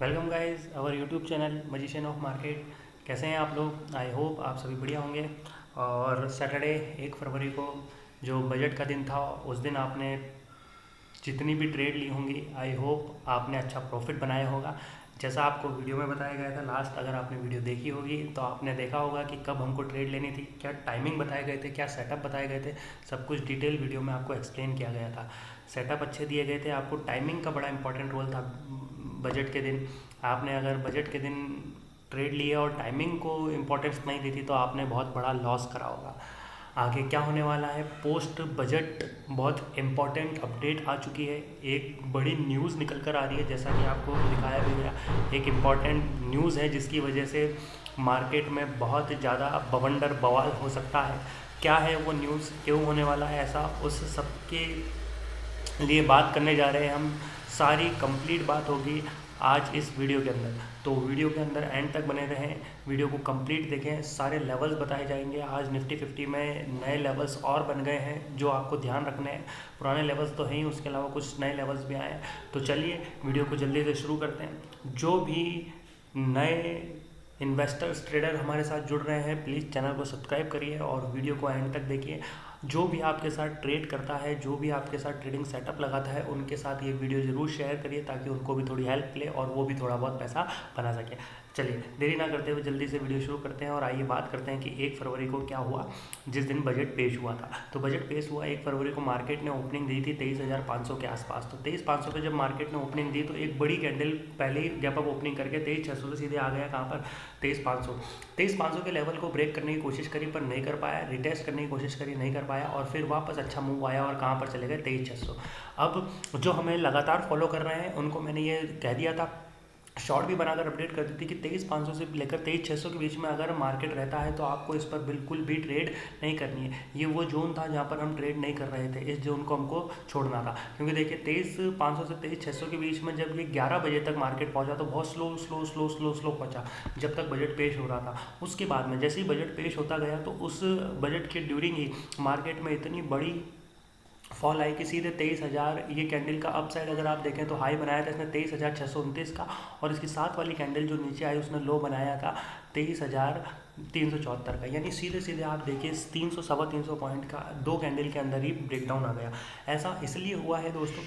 Welcome guys our YouTube channel magician of market. कैसे हैं आप लोग? आई होप आप सभी बढ़िया होंगे। और सैटरडे 1 फरवरी को जो बजट का दिन था, उस दिन आपने जितनी भी ट्रेड ली होंगी, आई होप आपने अच्छा प्रॉफिट बनाया होगा। जैसा आपको वीडियो में बताया गया था लास्ट, अगर आपने वीडियो देखी होगी तो आपने देखा होगा कि कब हमको ट्रेड लेनी थी, क्या टाइमिंग बताए गए थे, क्या सेटअप बताए गए थे। सब कुछ डिटेल वीडियो में आपको एक्सप्लेन किया गया था। सेटअप अच्छे दिए गए थे, आपको टाइमिंग का बड़ा इंपॉर्टेंट रोल था। बजट के दिन आपने अगर बजट के दिन ट्रेड लिए और टाइमिंग को इम्पोर्टेंस नहीं दी थी तो आपने बहुत बड़ा लॉस करा होगा। आगे क्या होने वाला है, पोस्ट बजट बहुत इम्पॉर्टेंट अपडेट आ चुकी है। एक बड़ी न्यूज़ निकल कर आ रही है, जैसा कि आपको दिखाया भी गया। एक इम्पॉर्टेंट न्यूज़ है जिसकी वजह से मार्केट में बहुत ज़्यादा बवंडर बवाल हो सकता है। क्या है वो न्यूज़, क्यों होने वाला है ऐसा, उस सब के लिए बात करने जा रहे हैं हम। सारी कंप्लीट बात होगी आज इस वीडियो के अंदर, तो वीडियो के अंदर एंड तक बने रहें। वीडियो को कंप्लीट देखें, सारे लेवल्स बताए जाएंगे। आज निफ्टी 50 में नए लेवल्स और बन गए हैं जो आपको ध्यान रखने हैं। पुराने लेवल्स तो हैं ही, उसके अलावा कुछ नए लेवल्स भी आए हैं। तो चलिए वीडियो को जल्दी से शुरू करते हैं। जो भी नए इन्वेस्टर्स ट्रेडर हमारे साथ जुड़ रहे हैं, प्लीज़ चैनल को सब्सक्राइब करिए और वीडियो को एंड तक देखिए। जो भी आपके साथ ट्रेड करता है, जो भी आपके साथ ट्रेडिंग सेटअप लगाता है, उनके साथ ये वीडियो ज़रूर शेयर करिए ताकि उनको भी थोड़ी हेल्प मिले और वो भी थोड़ा बहुत पैसा बना सके। चलिए देरी ना करते हुए जल्दी से वीडियो शुरू करते हैं और आइए बात करते हैं कि 1 फरवरी को क्या हुआ, जिस दिन बजट पेश हुआ था। तो बजट पेश हुआ 1 फरवरी को, मार्केट ने ओपनिंग दी थी 23,500 के आसपास। तो 23,500 पे जब मार्केट ने ओपनिंग दी तो एक बड़ी कैंडल पहले ही गैप अप ओपनिंग करके 23,600 से सीधे आ गया कहाँ पर, 23,500 के लेवल को ब्रेक करने की कोशिश करी पर नहीं कर पाया। रिटेस्ट करने की कोशिश करी, नहीं कर पाया और फिर वापस अच्छा मूव आया और कहाँ पर चले गए, 23,600। अब जो हमें लगातार फॉलो कर रहे हैं उनको मैंने ये कह दिया था, शॉर्ट भी बनाकर अपडेट कर दी थी कि 23,500 से लेकर 23,600 के बीच में अगर मार्केट रहता है तो आपको इस पर बिल्कुल भी ट्रेड नहीं करनी है। ये वो जोन था जहाँ पर हम ट्रेड नहीं कर रहे थे, इस जोन को हमको छोड़ना था। क्योंकि देखिए 23,500 से 23,600 के बीच में जब ये 11 बजे तक मार्केट पहुँचा तो बहुत slow slow slow slow slow पहुँचा जब तक बजट पेश हो रहा था। उसके बाद में जैसे ही बजट पेश होता गया तो उस बजट के ड्यूरिंग ही मार्केट में इतनी बड़ी फॉल आई कि सीधे 23,000, ये कैंडल का अप साइड अगर आप देखें तो हाई बनाया था इसने 23,629 का, और इसकी साथ वाली कैंडल जो नीचे आई उसने लो बनाया था 23,374 का। यानी सीधे सीधे आप देखिए 300 सवा 300 पॉइंट का दो कैंडल के अंदर ही ब्रेकडाउन आ गया। ऐसा इसलिए हुआ है दोस्तों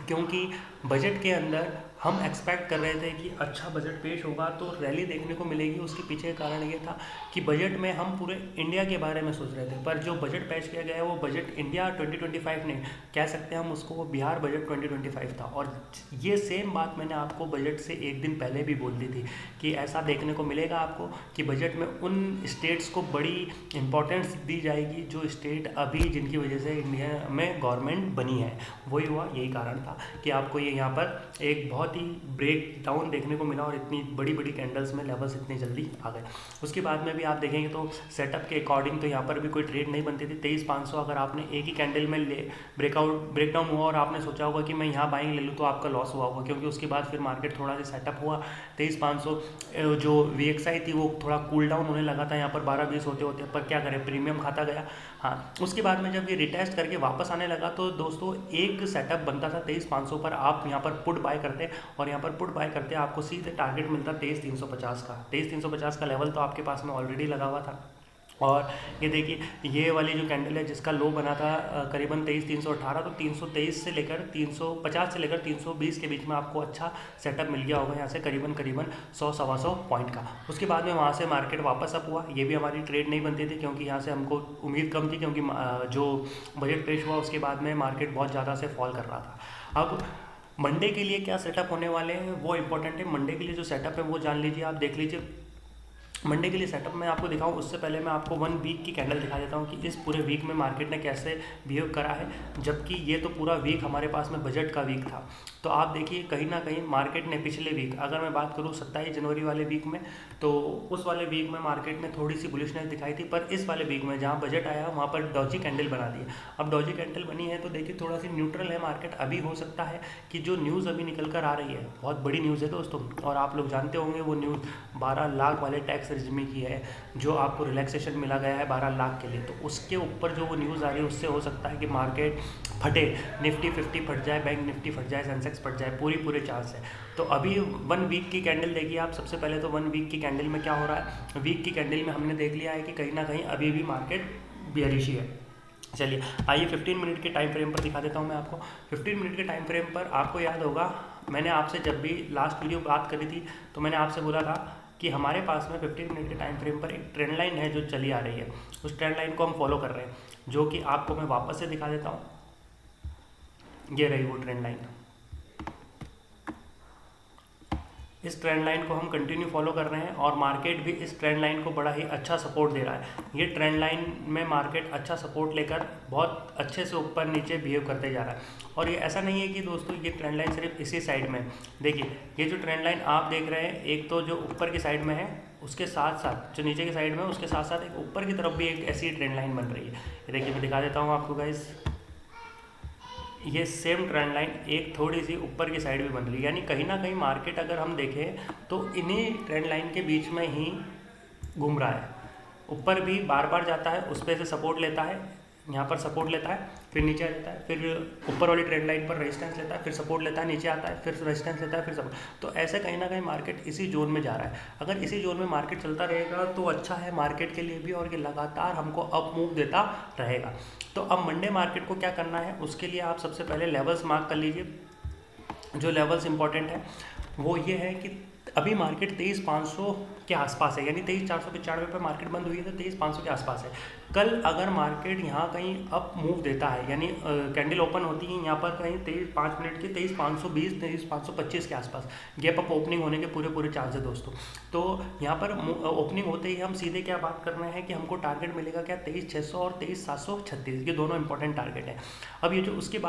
क्योंकि बजट के अंदर हम एक्सपेक्ट कर रहे थे कि अच्छा बजट पेश होगा तो रैली देखने को मिलेगी। उसके पीछे का कारण ये था कि बजट में हम पूरे इंडिया के बारे में सोच रहे थे, पर जो बजट पेश किया गया है वो बजट इंडिया 2025 नहीं कह सकते हम उसको, वो बिहार बजट 2025 था। और ये सेम बात मैंने आपको बजट से एक दिन पहले भी बोल दी थी कि ऐसा देखने को मिलेगा आपको कि बजट में उन स्टेट्स को बड़ी इंपॉर्टेंस दी जाएगी जो स्टेट अभी जिनकी वजह से इंडिया में गवर्नमेंट बनी है। वही हुआ, यही कारण था कि आपको ये यहाँ पर एक बहुत ही ब्रेक डाउन देखने को मिला और इतनी बड़ी बड़ी कैंडल्स में लेवल्स इतनी जल्दी आ गए। उसके बाद में भी आप देखेंगे तो सेटअप के अकॉर्डिंग तो यहाँ पर भी कोई ट्रेड नहीं बनती थी। 23,500 अगर आपने एक ही कैंडल में ले ब्रेकडाउन हुआ और आपने सोचा होगा कि मैं यहाँ बाइंग ले लूँ तो आपका लॉस हुआ होगा, क्योंकि उसके बाद फिर मार्केट थोड़ा सा सेटअप हुआ। 23,500 जो VXI थी वो थोड़ा कूल डाउन होने लगा था यहाँ पर 12-20 होते होते, पर क्या करें प्रीमियम खाता गया। हाँ, उसके बाद में जब ये रिटेस्ट करके वापस आने लगा तो दोस्तों एक सेटअप बनता था 23,500 पर, आप यहाँ पर पुट बाय करते और यहाँ पर पुट बाय करते आपको सीधे टारगेट मिलता 23,350 का। 23,350 का लेवल तो आपके पास में ऑलरेडी लगा हुआ था। और ये देखिए ये वाली जो कैंडल है जिसका लो बना था करीबन 23,318, तो 323 से लेकर 350 से लेकर 320 के बीच में आपको अच्छा सेटअप मिल गया होगा यहाँ से करीबन 100 सवा 100 पॉइंट का। उसके बाद में वहाँ से मार्केट वापस अप हुआ। ये भी हमारी ट्रेड नहीं बनती थी क्योंकि यहाँ से हमको उम्मीद कम थी, क्योंकि जो बजट पेश हुआ उसके बाद में मार्केट बहुत ज़्यादा से फॉल कर रहा था। अब मंडे के लिए क्या सेटअप होने वाले हैं वो इंपॉर्टेंट है। मंडे के लिए जो सेटअप है वो जान लीजिए, आप देख लीजिए। मंडे के लिए सेटअप मैं आपको दिखाऊं उससे पहले मैं आपको 1 वीक की कैंडल दिखा देता हूं कि इस पूरे वीक में मार्केट ने कैसे बिहेव करा है, जबकि ये तो पूरा वीक हमारे पास में बजट का वीक था। तो आप देखिए कहीं ना कहीं मार्केट ने पिछले वीक, अगर मैं बात करूं 27 जनवरी वाले वीक में, तो उस वाले वीक में मार्केट ने थोड़ी सी बुलिशनेस दिखाई थी, पर इस वाले वीक में जहाँ बजट आया वहाँ पर डॉजी कैंडल बना दी। अब डॉजी कैंडल बनी है तो देखिए थोड़ा सी न्यूट्रल है मार्केट। अभी हो सकता है कि जो न्यूज़ अभी निकल कर आ रही है बहुत बड़ी न्यूज़ है दोस्तों, और आप लोग जानते होंगे वो न्यूज़ 12 लाख वाले टैक्स रिज्यूमी की है, जो आपको रिलैक्सेशन मिला गया है 12 लाख के लिए, तो उसके ऊपर जो वो न्यूज़ आ रही है उससे हो सकता है कि मार्केट फटे, निफ्टी 50 फट जाए, बैंक निफ्टी फट जाए, सेंसेक्स फट जाए, पूरे चांस है। तो अभी 1 वीक की कैंडल देखिए आप। सबसे पहले तो 1 वीक की कैंडल में क्या हो रहा है, वीक की कैंडल में हमने देख लिया है कि कहीं ना कहीं अभी भी मार्केट बेयरिश ही है। चलिए आइए 15 मिनट के टाइम फ्रेम पर दिखा देता हूँ मैं आपको। 15 मिनट के टाइम फ्रेम पर आपको याद होगा, मैंने आपसे जब भी लास्ट वीडियो बात करी थी तो मैंने आपसे बोला था कि हमारे पास में 15 मिनट के टाइम फ्रेम पर एक ट्रेंड लाइन है जो चली आ रही है। उस ट्रेंड लाइन को हम फॉलो कर रहे हैं, जो कि आपको मैं वापस से दिखा देता हूँ। ये रही वो ट्रेंड लाइन। इस ट्रेंड लाइन को हम कंटिन्यू फॉलो कर रहे हैं और मार्केट भी इस ट्रेंड लाइन को बड़ा ही अच्छा सपोर्ट दे रहा है। ये ट्रेंड लाइन में मार्केट अच्छा सपोर्ट लेकर बहुत अच्छे से ऊपर नीचे बिहेव करते जा रहा है। और ये ऐसा नहीं है कि दोस्तों ये ट्रेंड लाइन सिर्फ इसी साइड में, देखिए ये जो ट्रेंड लाइन आप देख रहे हैं, एक तो जो ऊपर की साइड में है, उसके साथ साथ जो नीचे की साइड में है, उसके साथ साथ एक ऊपर की तरफ भी एक ऐसी ट्रेंड लाइन बन रही है। ये देखिए मैं दिखा देता हूँ आपको गाइस, ये सेम ट्रेंड लाइन एक थोड़ी सी ऊपर की साइड भी बन रही है। यानी कहीं ना कहीं मार्केट अगर हम देखें तो इन्हीं ट्रेंड लाइन के बीच में ही घूम रहा है। ऊपर भी बार बार जाता है, उस पर से सपोर्ट लेता है, यहाँ पर सपोर्ट लेता है, फिर नीचे आ जाता है, फिर ऊपर वाली ट्रेंड लाइन पर रेजिस्टेंस लेता है, फिर सपोर्ट लेता है, नीचे आता है, फिर रेजिस्टेंस लेता है, फिर सपोर्ट। तो ऐसे कहीं ना कहीं मार्केट इसी जोन में जा रहा है। अगर इसी जोन में मार्केट चलता रहेगा तो अच्छा है मार्केट के लिए भी, और ये लगातार हमको अप मूव देता रहेगा। तो अब मंडे मार्केट को क्या करना है, उसके लिए आप सबसे पहले लेवल्स मार्क कर लीजिए। जो लेवल्स इंपॉर्टेंट है वो ये है कि अभी मार्केट 23,500 के आसपास है, यानी 23,495 पर मार्केट बंद हुई है, तो 23,500 के आसपास है। कल अगर मार्केट यहाँ कहीं अप मूव देता है, यानी कैंडल ओपन होती है यहाँ पर कहीं 5 मिनट के 23,520 23,525 के आसपास गैप अप ओपनिंग होने के पूरे चांस है दोस्तों। तो यहाँ पर ओपनिंग होते ही हम सीधे क्या बात कर रहे हैं कि हमको टारगेट मिलेगा क्या, 23,600 और 23,736, ये दोनों इंपॉर्टेंट टारगेट है। अब ये जो उसके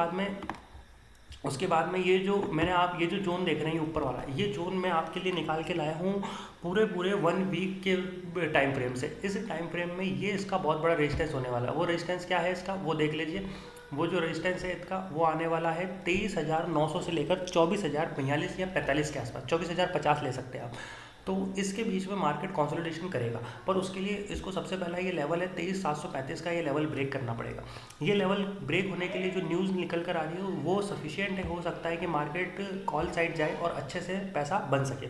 बाद में ये जो मैंने आप ये जो जोन देख रहे हैं ऊपर वाला, ये जोन मैं आपके लिए निकाल के लाया हूँ पूरे 1 वीक के टाइम फ्रेम से। इस टाइम फ्रेम में ये इसका बहुत बड़ा रेजिस्टेंस होने वाला है। वो रेजिस्टेंस क्या है इसका, वो देख लीजिए। वो जो रेजिस्टेंस है इसका वो आने वाला है 23,900 से लेकर 24,042 या 45 के आसपास, 24,050 ले सकते हैं आप। तो इसके बीच में मार्केट कंसोलिडेशन करेगा, पर उसके लिए इसको सबसे पहला ये लेवल है 23,735 का, ये लेवल ब्रेक करना पड़ेगा। ये लेवल ब्रेक होने के लिए जो न्यूज़ निकल कर आ रही है वो सफिशिएंट है, हो सकता है कि मार्केट कॉल साइड जाए और अच्छे से पैसा बन सके।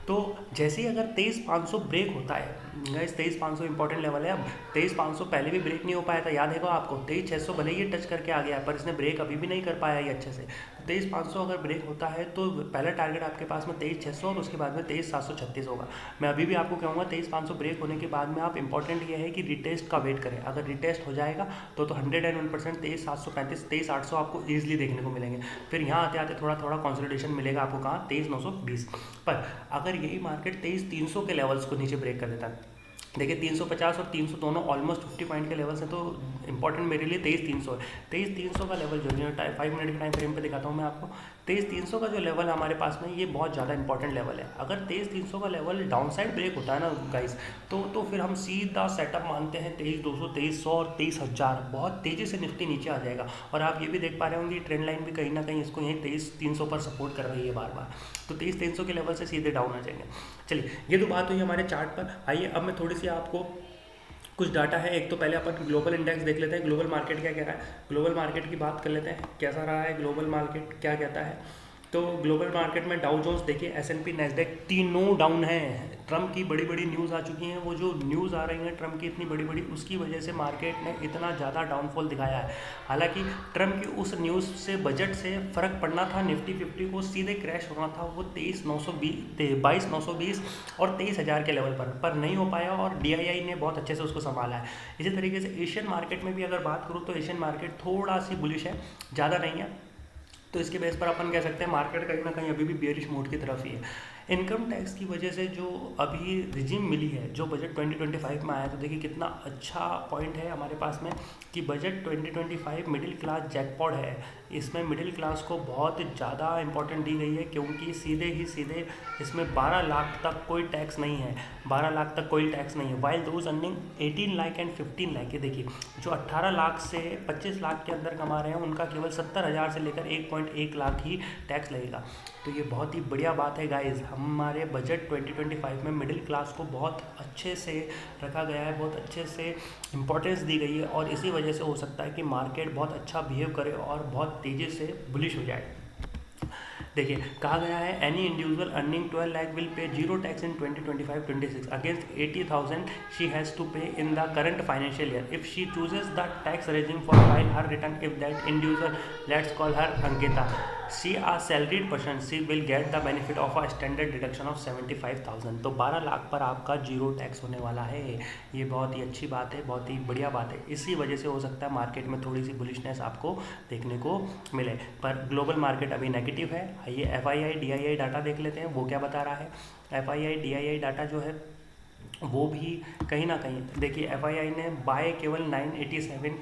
तो जैसे ही अगर 23,500 ब्रेक होता है गाइस, 23,500 इंपॉर्टेंट लेवल है। अब 23,500 पहले भी ब्रेक नहीं हो पाया था, याद है को आपको। 23,600 भले ही टच करके आ गया है, पर इसने ब्रेक अभी भी नहीं कर पाया ये अच्छे से। 23,500 अगर ब्रेक होता है तो पहला टारगेट आपके पास में 23,600 और उसके बाद में 23,736 होगा। मैं अभी भी आपको कहूँगा 23,500 ब्रेक होने के बाद में आप इंपॉर्टेंट ये है कि रिटेस्ट का वेट करें। अगर रिटेस्ट हो जाएगा तो 101% 23,735 23,800 आपको ईजिली देखने को मिलेंगे। फिर यहाँ आते आते थोड़ा कंसोलिडेशन मिलेगा आपको कहाँ, 23,920 पर। अगर यही मार्केट 23,300 के लेवल्स को नीचे ब्रेक कर देता है, देखिए 350 और 300 दोनों ऑलमोस्ट 50 पॉइंट के लेवल्स हैं, तो इंपॉर्टेंट मेरे लिए 23,300 है। 23,300 का लेवल जो है 5 मिनट के टाइम फ्रेम पे दिखाता हूँ मैं आपको। 23,300 का जो लेवल है हमारे पास में, ये बहुत ज़्यादा इंपॉर्टेंट लेवल है। अगर 23,300 का लेवल डाउन साइड ब्रेक होता है ना गाइस, तो फिर हम सीधा सेटअप मानते हैं 23,200 23,100 और 23,000, बहुत तेज़ी से निफ्टी नीचे आ जाएगा। और आप ये भी देख पा रहे होंगे ट्रेंड लाइन भी कहीं ना कहीं इसको यहीं 23,300 पर सपोर्ट कर रही है बार बार, तो 23,300 के लेवल से सीधे डाउन आ जाएंगे। चलिए ये तो बात हुई हमारे चार्ट पर। आइए अब मैं थोड़ी सी आपको कुछ डाटा है, एक तो पहले अपन ग्लोबल इंडेक्स देख लेते हैं, ग्लोबल मार्केट क्या कह रहा है। ग्लोबल मार्केट की बात कर लेते हैं, कैसा रहा है ग्लोबल मार्केट, क्या कहता है। तो ग्लोबल मार्केट में डाउ जोन्स देखिए, S&P नैस्डैक तीनों डाउन है। ट्रम्प की बड़ी बड़ी न्यूज़ आ चुकी हैं, वो जो न्यूज़ आ रही हैं ट्रम्प की इतनी बड़ी बड़ी, उसकी वजह से मार्केट ने इतना ज़्यादा डाउनफॉल दिखाया है। हालांकि ट्रम्प की उस न्यूज़ से, बजट से फ़र्क पड़ना था, निफ्टी 50 को सीधे क्रैश होना था वो 22,920 और 23,000 के लेवल पर नहीं हो पाया, और DII ने बहुत अच्छे से उसको संभाला है। इसी तरीके से एशियन मार्केट में भी अगर बात करूँ तो एशियन मार्केट थोड़ा सी बुलिश है, ज़्यादा नहीं है। तो इसके बेस पर अपन कह सकते हैं मार्केट कहीं ना कहीं अभी भी बेयरिश मोड की तरफ ही है। इनकम टैक्स की वजह से जो अभी रिजीम मिली है, जो बजट 2025 में आया, तो देखिए कितना अच्छा पॉइंट है हमारे पास में कि बजट 2025 मिडिल क्लास जैकपॉट है। इसमें मिडिल क्लास को बहुत ज़्यादा इंपॉर्टेंट दी गई है, क्योंकि सीधे इसमें 12 लाख तक कोई टैक्स नहीं है, 12 लाख तक कोई टैक्स नहीं है। While those earning 18 lakh and 15 lakh, ये देखिए जो 18 लाख से 25 लाख के अंदर कमा रहे हैं उनका केवल 70,000 से लेकर 1.1 लाख ही टैक्स लगेगा। तो ये बहुत ही बढ़िया बात है गाइज। हमारे बजट 2025 में मिडिल क्लास को बहुत अच्छे से रखा गया है, बहुत अच्छे से इम्पोर्टेंस दी गई है, और इसी वजह से हो सकता है कि मार्केट बहुत अच्छा बिहेव करे और बहुत तेज़ी से बुलिश हो जाए। देखिए, कहा गया है any individual earning 12 lakh will pay zero tax in 2025-26 against 80,000 she has to pay in the current financial year if she chooses the tax regime for file her return if that individual, let's call her Ankita, she a salaried person, she will get the benefit of a standard deduction of 75,000। तो 12 लाख पर आपका zero tax होने वाला है। ये बहुत ही अच्छी बात है, बहुत ही बढ़िया बात है। इसी वजह से हो सकता है मार्केट में थोड़ी सी बुलिशनेस आपको देखने को मिले, पर ग्लोबल मार्केट अभी नेगेटिव है। आइए FII DII डाटा देख लेते हैं, वो क्या बता रहा है। FII DII डाटा जो है वो भी कहीं ना कहीं, देखिए FII ने बाय केवल 987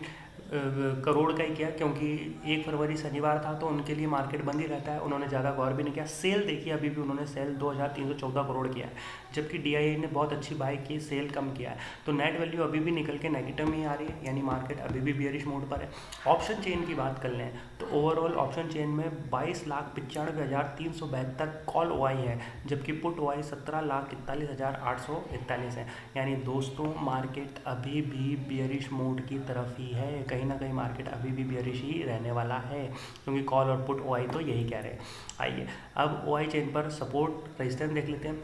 करोड़ का ही किया, क्योंकि 1 फरवरी शनिवार था तो उनके लिए मार्केट बंद ही रहता है, उन्होंने ज़्यादा गौर भी नहीं किया। सेल देखिए, अभी भी उन्होंने सेल 2314 करोड़ किया है, जबकि DII ने बहुत अच्छी बाय की, सेल कम किया है। तो नेट वैल्यू अभी भी निकल के नेगेटिव में ही आ रही है, यानी मार्केट अभी भी बियरिश मोड पर है। ऑप्शन चेन की बात कर लें तो ओवरऑल ऑप्शन चेन में 22,95,372 कॉल OI है, जबकि पुट OI 17,41,841 है। यानी दोस्तों मार्केट अभी भी बियरिश मोड की तरफ ही है, कहीं ना कहीं मार्केट अभी भी बियरिश ही रहने वाला है, क्योंकि कॉल और पुट OI तो यही कह रहे हैं। आइए अब OI चेन पर सपोर्ट रेजिस्टेंस देख लेते हैं।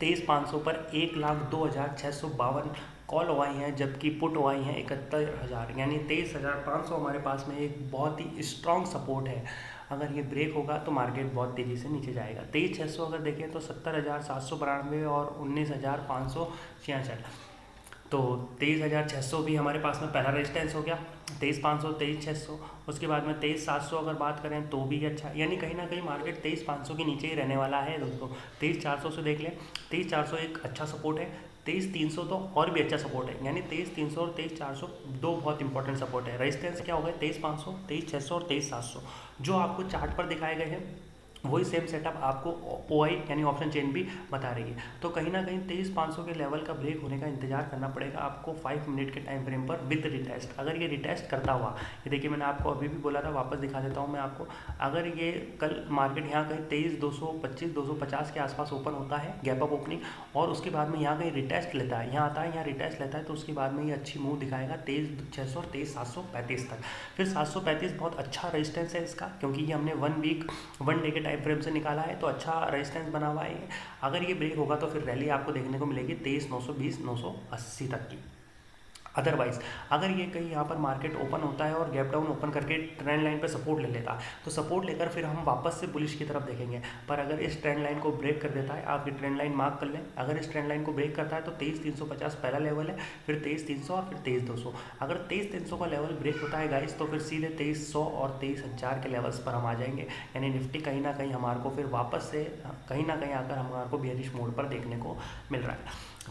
23,500 पर 1,02,652 कॉल OI हैं, जबकि पुट OI हैं 71,000, यानी 23,500 हमारे पास में एक बहुत ही स्ट्रॉन्ग सपोर्ट है। अगर ये ब्रेक होगा तो मार्केट बहुत तेज़ी से नीचे जाएगा। 23,600 अगर देखें तो 70,792 और 19,566, तो 23,600 भी हमारे पास में पहला रेजिस्टेंस हो गया। 23,500, 23,600, उसके बाद में 23,700 अगर बात करें तो भी अच्छा, यानी कहीं ना कहीं मार्केट 23,500 के नीचे ही रहने वाला है दोस्तों। 23,400 से देख लें, 23,400 एक अच्छा सपोर्ट है, 23,300 तो और भी अच्छा सपोर्ट है, यानी 23,300 और 23,400 दो बहुत इंपॉर्टेंट सपोर्ट है। रेजिस्टेंस क्या होगा, 23,500, 23,600 और 23,700, जो आपको चार्ट पर दिखाए गए हैं वही सेम सेटअप आपको OI यानी ऑप्शन चेन भी बता रही है। तो कहीं ना कहीं 23,500 के लेवल का ब्रेक होने का इंतजार करना पड़ेगा आपको 5 मिनट के टाइम फ्रेम पर विद रिटेस्ट। अगर ये रिटेस्ट करता हुआ, ये देखिए मैंने आपको अभी भी बोला था, वापस दिखा देता हूँ मैं आपको, अगर ये कल मार्केट यहाँ कहीं 23,225 250 के आसपास ओपन होता है, गैप अप ओपनिंग, और उसके बाद में यहाँ कहीं रिटेस्ट लेता है, यहाँ आता है, यहाँ रिटेस्ट लेता है, तो उसके बाद में ये अच्छी मूव दिखाएगा 23,600 और 23,735 तक। फिर 735 बहुत अच्छा रेजिस्टेंस है इसका, क्योंकि ये हमने 1 डे के टाइम फ्रेम से निकाला है, तो अच्छा रेजिस्टेंस बना हुआ है। अगर ये ब्रेक होगा तो फिर रैली आपको देखने को मिलेगी 23,920 980 तक की। अदरवाइज अगर ये कहीं यहाँ पर मार्केट ओपन होता है और गैप डाउन ओपन करके ट्रेंड लाइन पर सपोर्ट ले लेता है, तो सपोर्ट लेकर फिर हम वापस से बुलिश की तरफ देखेंगे। पर अगर इस ट्रेंड लाइन को ब्रेक कर देता है, आप ये ट्रेंड लाइन मार्क कर लें, अगर इस ट्रेंड लाइन को ब्रेक करता है तो 23,350 पहला लेवल है, फिर 23,300 और फिर 23,200। अगर 23,300 का लेवल ब्रेक होता है गाइस, तो फिर सीधे 2300 और 23,000 के लेवल्स पर हम आ जाएंगे, यानी निफ्टी कहीं ना कहीं हमारे को फिर वापस से कहीं ना कहीं आकर हमारे को बेयरिश मोड पर देखने को मिल रहा है।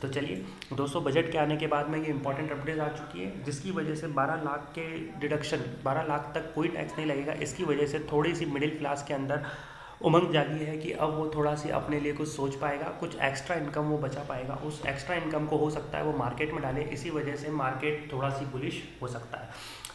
तो चलिए दोस्तों, बजट के आने के बाद में ये इंपॉर्टेंट अपडेट आ चुकी है, जिसकी वजह से 12 लाख के डिडक्शन, 12 लाख तक कोई टैक्स नहीं लगेगा। इसकी वजह से थोड़ी सी मिडिल क्लास के अंदर उमंग जागी है कि अब वो थोड़ा सी अपने लिए कुछ सोच पाएगा, कुछ एक्स्ट्रा इनकम वो बचा पाएगा। उस एक्स्ट्रा इनकम को हो सकता है वो मार्केट में डाले, इसी वजह से मार्केट थोड़ा सी बुलिश हो सकता है।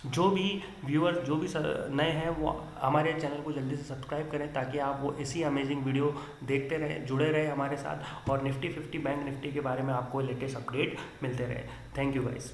जो भी व्यूअर्स, जो भी नए हैं, वो हमारे चैनल को जल्दी से सब्सक्राइब करें, ताकि आप वो इसी अमेजिंग वीडियो देखते रहें, जुड़े रहे हमारे साथ, और निफ्टी 50 बैंक निफ्टी के बारे में आपको लेटेस्ट अपडेट मिलते रहे। Thank you guys.